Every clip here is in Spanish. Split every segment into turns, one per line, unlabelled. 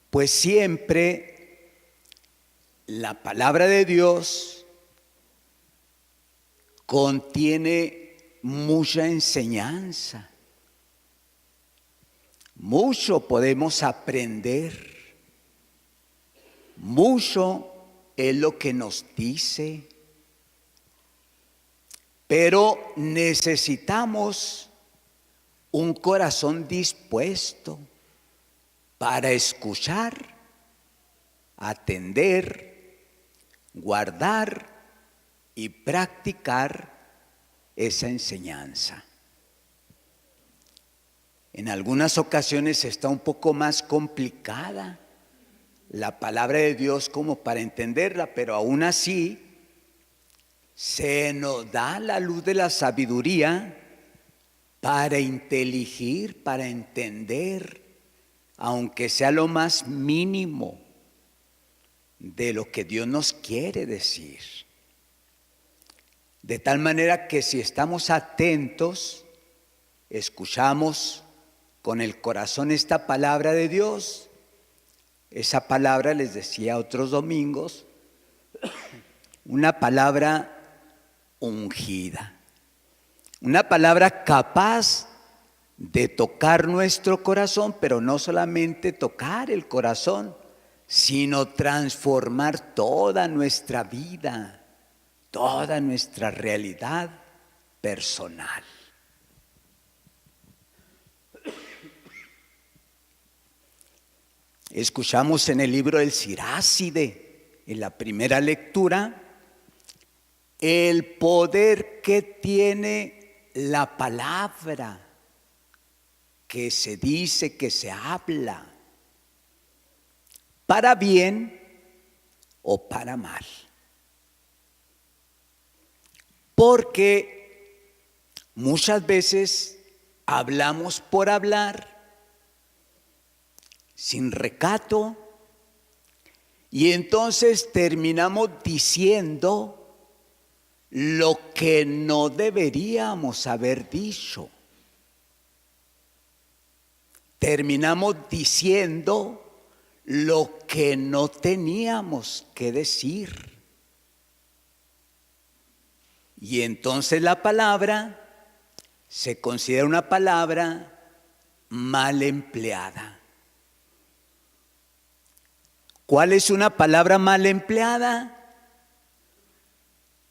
Pues siempre la palabra de Dios contiene mucha enseñanza, mucho podemos aprender, mucho es lo que nos dice, pero necesitamos un corazón dispuesto para escuchar, atender, guardar y practicar esa enseñanza. En algunas ocasiones está un poco más complicada la palabra de Dios como para entenderla, pero aún así se nos da la luz de la sabiduría para inteligir, para entender, aunque sea lo más mínimo de lo que Dios nos quiere decir. De tal manera que si estamos atentos, escuchamos con el corazón esta palabra de Dios. Esa palabra, les decía otros domingos, una palabra ungida, una palabra capaz de tocar nuestro corazón, pero no solamente tocar el corazón, sino transformar toda nuestra vida, toda nuestra realidad personal. Escuchamos en el libro del Siráside, en la primera lectura, el poder que tiene la palabra que se dice, que se habla, para bien o para mal. Porque muchas veces hablamos por hablar, sin recato, y entonces terminamos diciendo lo que no deberíamos haber dicho. Terminamos diciendo lo que no teníamos que decir. Y entonces la palabra se considera una palabra mal empleada. ¿Cuál es una palabra mal empleada?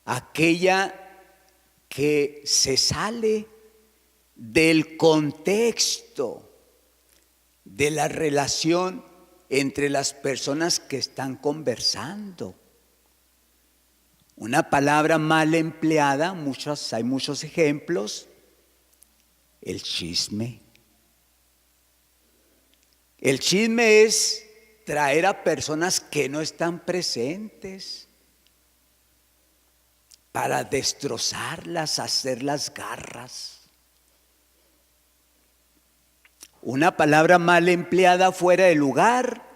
Aquella que se sale del contexto de la relación entre las personas que están conversando. Una palabra mal empleada, hay muchos ejemplos. El chisme. El chisme es traer a personas que no están presentes para destrozarlas, hacerlas garras. Una palabra mal empleada fuera de lugar,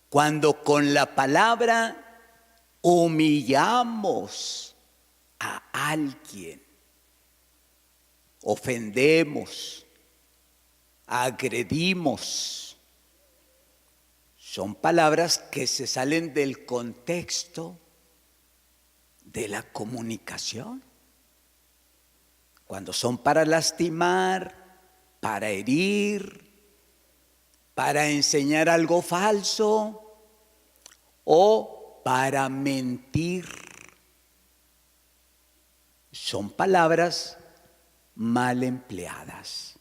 cuando con la palabra humillamos a alguien, ofendemos, agredimos. Son palabras que se salen del contexto de la comunicación. Cuando son para lastimar, para herir, para enseñar algo falso o para mentir. Son palabras mal empleadas.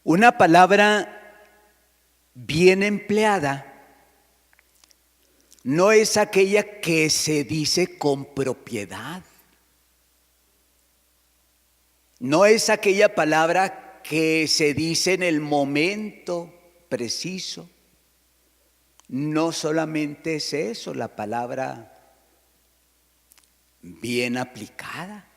Una palabra bien empleada no es aquella que se dice con propiedad. No es aquella palabra que se dice en el momento preciso. No solamente es eso, la palabra bien aplicada.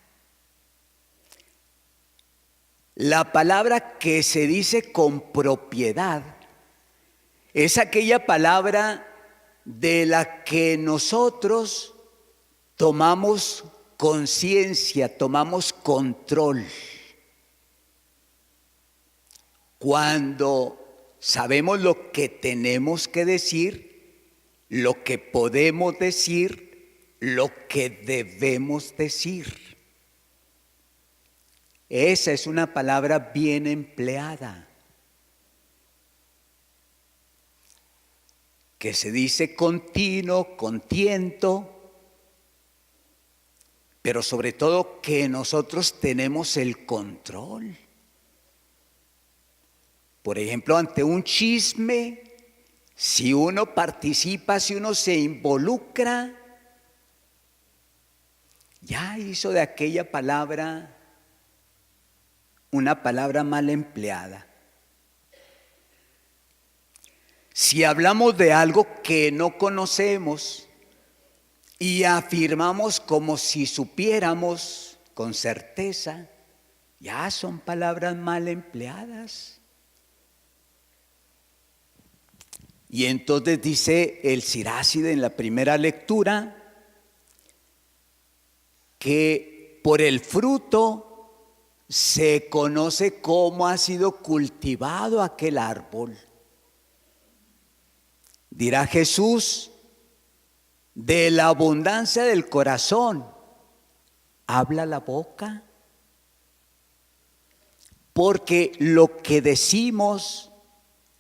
La palabra que se dice con propiedad es aquella palabra de la que nosotros tomamos conciencia, tomamos control. Cuando sabemos lo que tenemos que decir, lo que podemos decir, lo que debemos decir. Esa es una palabra bien empleada, que se dice continuo, con tiento, pero sobre todo que nosotros tenemos el control. Por ejemplo, ante un chisme, si uno participa, si uno se involucra, ya hizo de aquella palabra una palabra mal empleada. Si hablamos de algo que no conocemos y afirmamos como si supiéramos con certeza, ya son palabras mal empleadas. Y entonces dice el Siráside en la primera lectura que por el fruto se conoce cómo ha sido cultivado aquel árbol. Dirá Jesús, de la abundancia del corazón habla la boca, porque lo que decimos,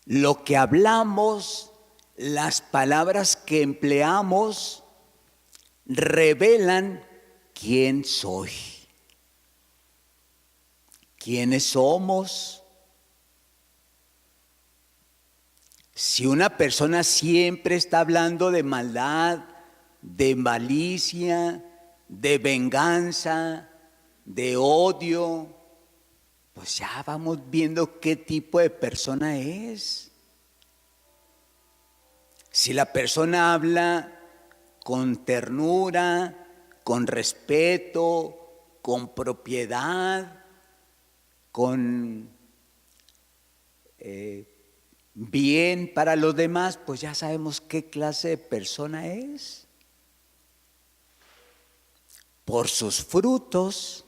lo que hablamos, las palabras que empleamos revelan quién soy, quiénes somos. Si una persona siempre está hablando de maldad, de malicia, de venganza, de odio, pues ya vamos viendo qué tipo de persona es. Si la persona habla con ternura, con respeto, con propiedad, con bien para los demás, pues ya sabemos qué clase de persona es. Por sus frutos,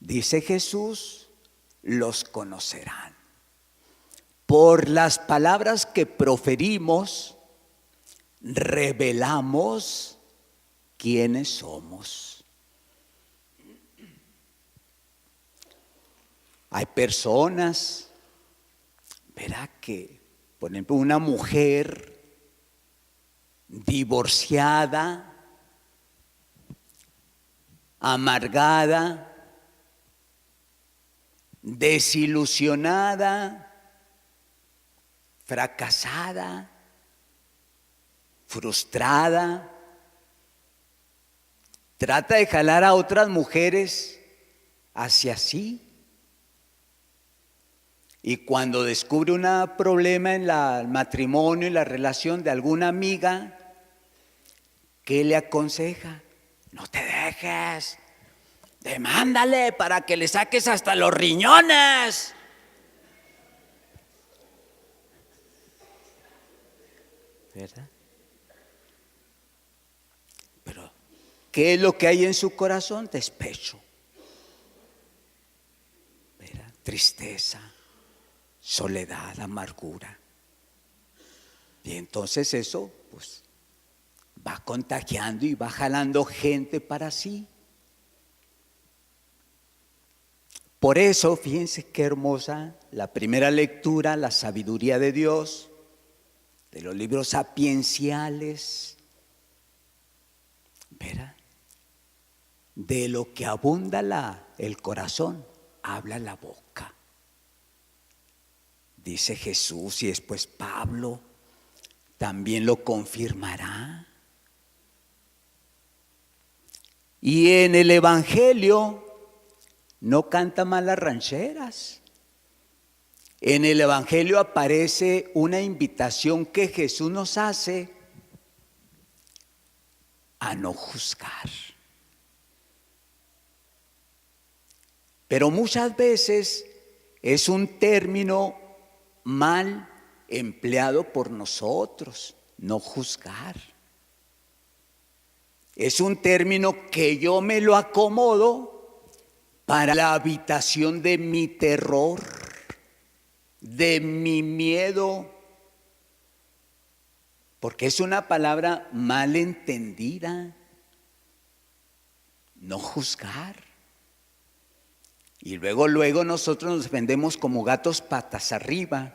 dice Jesús, los conocerán. Por las palabras que proferimos, revelamos quiénes somos. Hay personas, verá que, por ejemplo, una mujer divorciada, amargada, desilusionada, fracasada, frustrada, trata de jalar a otras mujeres hacia sí. Y cuando descubre un problema en el matrimonio y la relación de alguna amiga, ¿qué le aconseja? No te dejes, demándale para que le saques hasta los riñones. ¿Verdad? Pero, ¿qué es lo que hay en su corazón? Despecho, ¿verdad? Tristeza, soledad, amargura. Y entonces eso, pues, va contagiando y va jalando gente para sí. Por eso, fíjense qué hermosa la primera lectura, la sabiduría de Dios, de los libros sapienciales, ¿verdad? De lo que abunda el corazón, habla la boca. Dice Jesús y después Pablo también lo confirmará. Y en el Evangelio no canta más las rancheras. En el Evangelio aparece una invitación que Jesús nos hace a no juzgar. Pero muchas veces es un término mal empleado por nosotros, no juzgar. Es un término que yo me lo acomodo para la habitación de mi terror. de mi miedo, porque es una palabra mal entendida, no juzgar. Y luego nosotros nos vendemos como gatos patas arriba,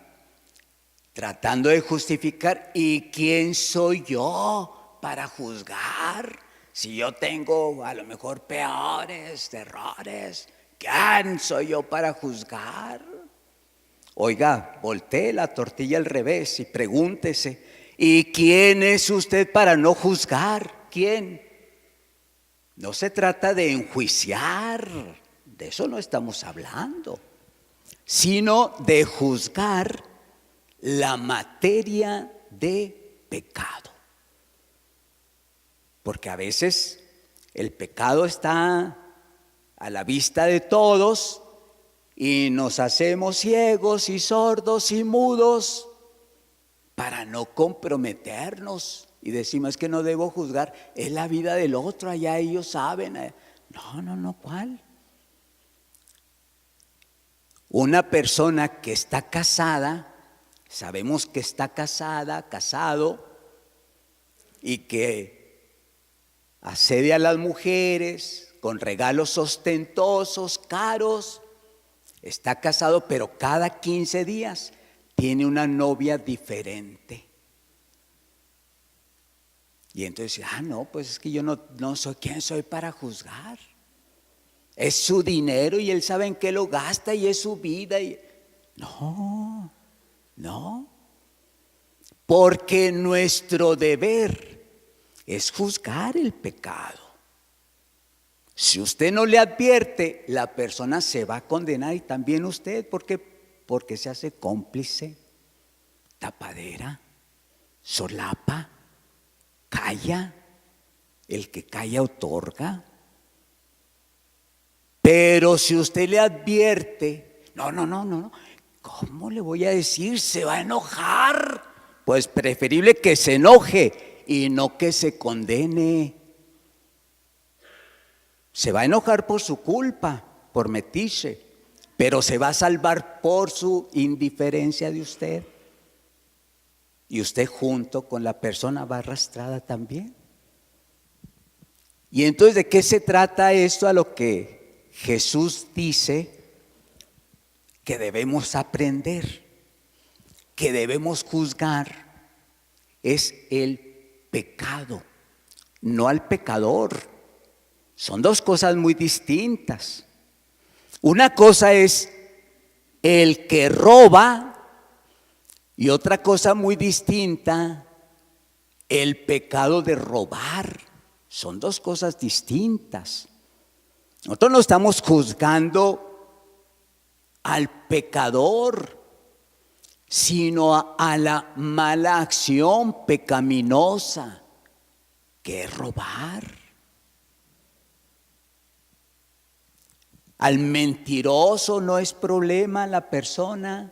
tratando de justificar. ¿Y quién soy yo para juzgar? Si yo tengo a lo mejor peores errores, ¿quién soy yo para juzgar? Oiga, voltee la tortilla al revés y pregúntese, ¿y quién es usted para no juzgar? ¿Quién? No se trata de enjuiciar, de eso no estamos hablando, sino de juzgar la materia de pecado. Porque a veces el pecado está a la vista de todos y nos hacemos ciegos y sordos y mudos para no comprometernos. Y decimos que no debo juzgar, es la vida del otro, allá ellos saben. No, ¿cuál? Una persona que está casada, sabemos que está casada, casado, y que asedia a las mujeres con regalos ostentosos, caros, está casado, pero cada 15 días tiene una novia diferente. Y entonces, no, pues es que yo no soy quien soy para juzgar. Es su dinero y él sabe en qué lo gasta y es su vida. No. Porque nuestro deber es juzgar el pecado. Si usted no le advierte, la persona se va a condenar y también usted, porque se hace cómplice, tapadera, solapa, calla. El que calla otorga. Pero si usted le advierte, no, ¿cómo le voy a decir? Se va a enojar. Pues preferible que se enoje y no que se condene. Se va a enojar por su culpa, por metiche, pero se va a salvar por su indiferencia de usted. Y usted junto con la persona va arrastrada también. Y entonces, ¿de qué se trata esto? A lo que Jesús dice que debemos aprender, que debemos juzgar, es el pecado, no al pecador. Son dos cosas muy distintas. Una cosa es el que roba y otra cosa muy distinta, el pecado de robar. Son dos cosas distintas. Nosotros no estamos juzgando al pecador, sino a la mala acción pecaminosa que es robar. Al mentiroso no es problema la persona,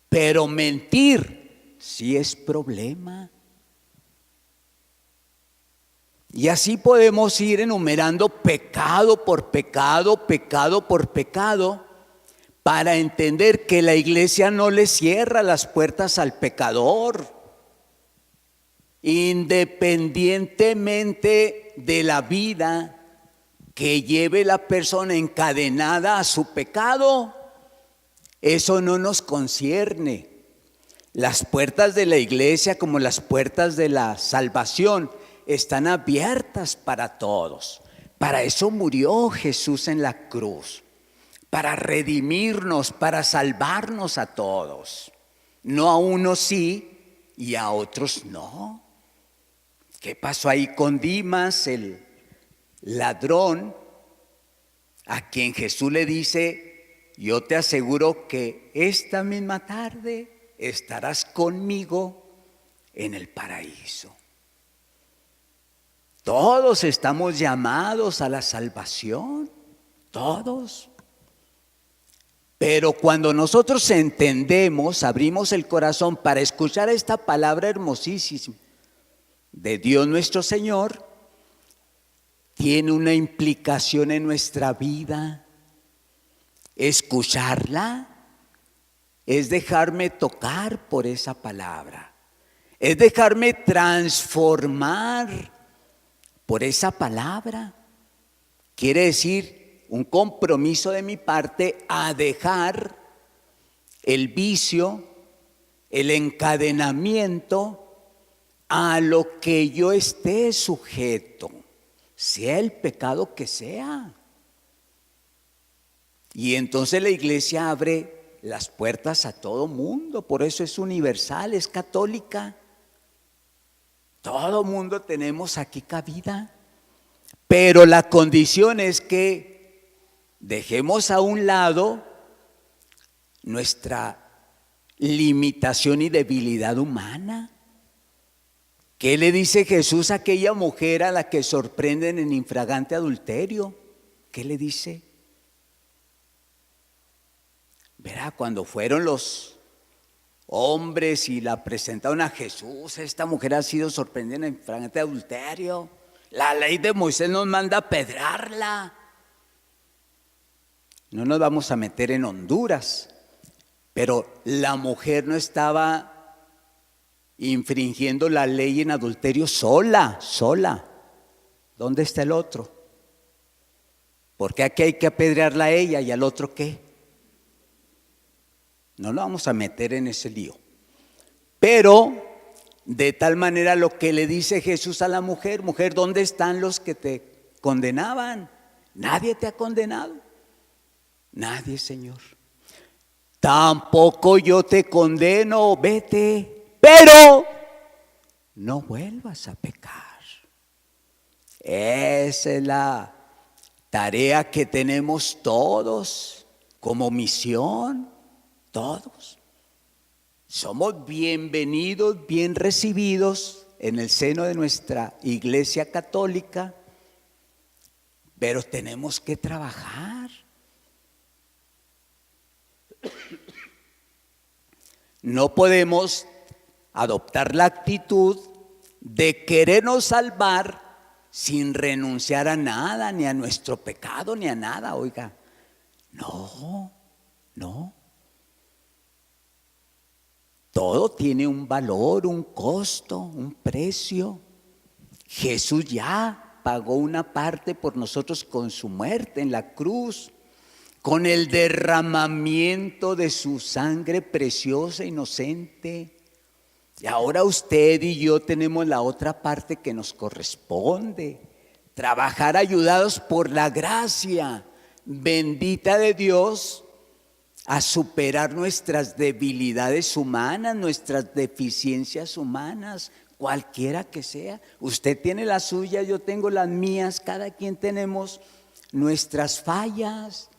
pero mentir sí es problema. Y así podemos ir enumerando pecado por pecado, pecado por pecado, para entender que la iglesia no le cierra las puertas al pecador, independientemente de la vida que lleve la persona encadenada a su pecado. Eso no nos concierne. Las puertas de la iglesia, como las puertas de la salvación, están abiertas para todos. Para eso murió Jesús en la cruz, para redimirnos, para salvarnos a todos. No a unos sí y a otros no. ¿Qué pasó ahí con Dimas, el ladrón, a quien Jesús le dice: yo te aseguro que esta misma tarde estarás conmigo en el paraíso? Todos estamos llamados a la salvación, todos. Pero cuando nosotros entendemos, abrimos el corazón para escuchar esta palabra hermosísima de Dios nuestro Señor, tiene una implicación en nuestra vida. Escucharla es dejarme tocar por esa palabra, es dejarme transformar por esa palabra. Quiere decir un compromiso de mi parte a dejar el vicio, el encadenamiento a lo que yo esté sujeto, sea el pecado que sea. Y entonces la iglesia abre las puertas a todo mundo, por eso es universal, es católica. Todo mundo tenemos aquí cabida, pero la condición es que dejemos a un lado nuestra limitación y debilidad humana. ¿Qué le dice Jesús a aquella mujer a la que sorprenden en infragante adulterio? ¿Qué le dice? Verá, cuando fueron los hombres y la presentaron a Jesús, esta mujer ha sido sorprendida en infragante adulterio. La ley de Moisés nos manda apedrearla. No nos vamos a meter en Honduras, pero la mujer no estaba infringiendo la ley en adulterio sola. ¿Dónde está el otro? ¿Por qué aquí hay que apedrearla a ella y al otro qué? No nos vamos a meter en ese lío. Pero de tal manera lo que le dice Jesús a la mujer: mujer, ¿dónde están los que te condenaban? Nadie te ha condenado. Nadie, Señor. Tampoco yo te condeno, vete, pero no vuelvas a pecar. Esa es la tarea que tenemos todos como misión, todos. Somos bienvenidos, bien recibidos en el seno de nuestra Iglesia Católica, pero tenemos que trabajar. No podemos adoptar la actitud de querernos salvar sin renunciar a nada, ni a nuestro pecado, ni a nada, oiga. No. Todo tiene un valor, un costo, un precio. Jesús ya pagó una parte por nosotros con su muerte en la cruz, con el derramamiento de su sangre preciosa, inocente. Y ahora usted y yo tenemos la otra parte que nos corresponde: trabajar ayudados por la gracia bendita de Dios a superar nuestras debilidades humanas, nuestras deficiencias humanas, cualquiera que sea. Usted tiene la suya, yo tengo las mías, cada quien tenemos nuestras fallas.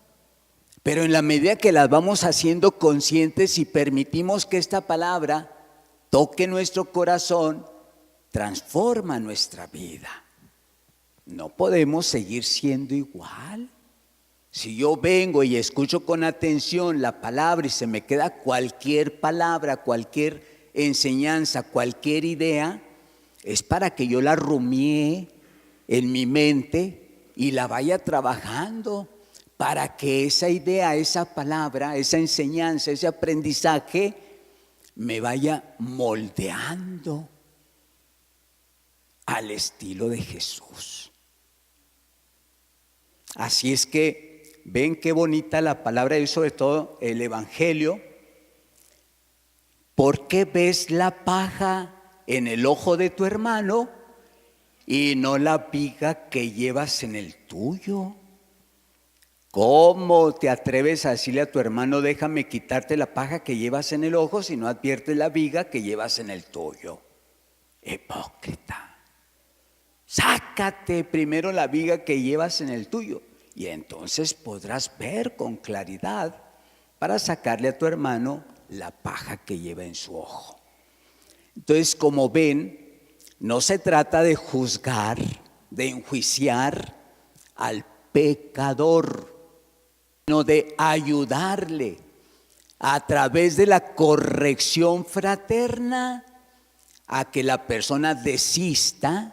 Pero en la medida que las vamos haciendo conscientes y permitimos que esta palabra toque nuestro corazón, transforma nuestra vida. No podemos seguir siendo igual. Si yo vengo y escucho con atención la palabra y se me queda cualquier palabra, cualquier enseñanza, cualquier idea, es para que yo la rumié en mi mente y la vaya trabajando, para que esa idea, esa palabra, esa enseñanza, ese aprendizaje me vaya moldeando al estilo de Jesús. Así es que ven qué bonita la palabra y sobre todo el Evangelio. ¿Por qué ves la paja en el ojo de tu hermano y no la viga que llevas en el tuyo? ¿Cómo te atreves a decirle a tu hermano: déjame quitarte la paja que llevas en el ojo, si no adviertes la viga que llevas en el tuyo? Hipócrita. Sácate primero la viga que llevas en el tuyo y entonces podrás ver con claridad para sacarle a tu hermano la paja que lleva en su ojo. Entonces, como ven, no se trata de juzgar, de enjuiciar al pecador, sino de ayudarle a través de la corrección fraterna a que la persona desista,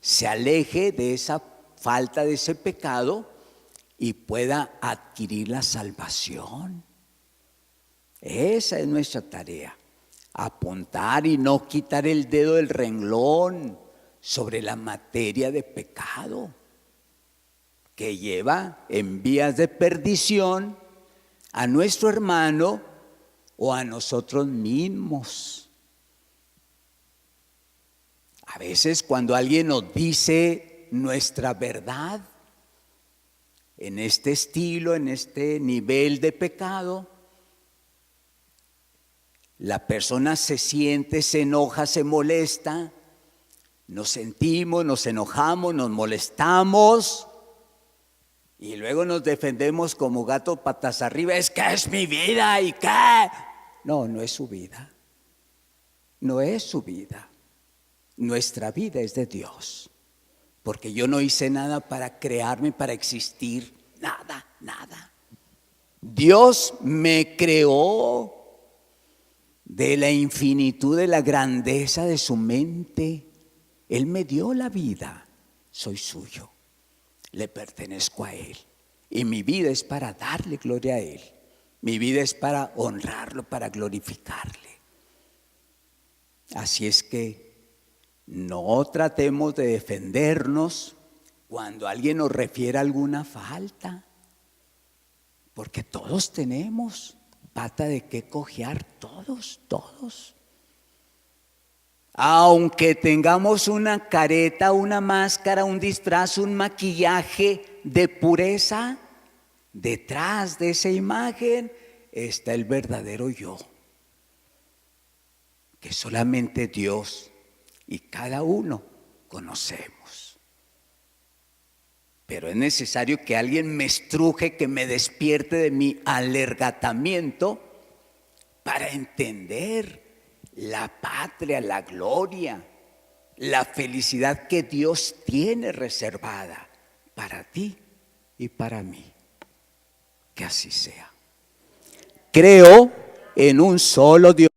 se aleje de esa falta, de ese pecado y pueda adquirir la salvación. Esa es nuestra tarea, apuntar y no quitar el dedo del renglón sobre la materia de pecado que lleva en vías de perdición a nuestro hermano o a nosotros mismos. A veces cuando alguien nos dice nuestra verdad en este estilo, en este nivel de pecado, la persona se siente, se enoja, se molesta, nos sentimos, nos enojamos, nos molestamos y luego nos defendemos como gato patas arriba. Es que es mi vida y qué. No, no es su vida. No es su vida. Nuestra vida es de Dios. Porque yo no hice nada para crearme, para existir. Nada, nada. Dios me creó de la infinitud, de la grandeza de su mente. Él me dio la vida. Soy suyo. Le pertenezco a Él. Y mi vida es para darle gloria a Él. Mi vida es para honrarlo, para glorificarle. Así es que no tratemos de defendernos cuando alguien nos refiere a alguna falta, porque todos tenemos pata de qué cojear, todos. Aunque tengamos una careta, una máscara, un disfraz, un maquillaje de pureza, detrás de esa imagen está el verdadero yo, que solamente Dios y cada uno conocemos. Pero es necesario que alguien me estruje, que me despierte de mi alergatamiento para entender la patria, la gloria, la felicidad que Dios tiene reservada para ti y para mí. Que así sea. Creo en un solo Dios.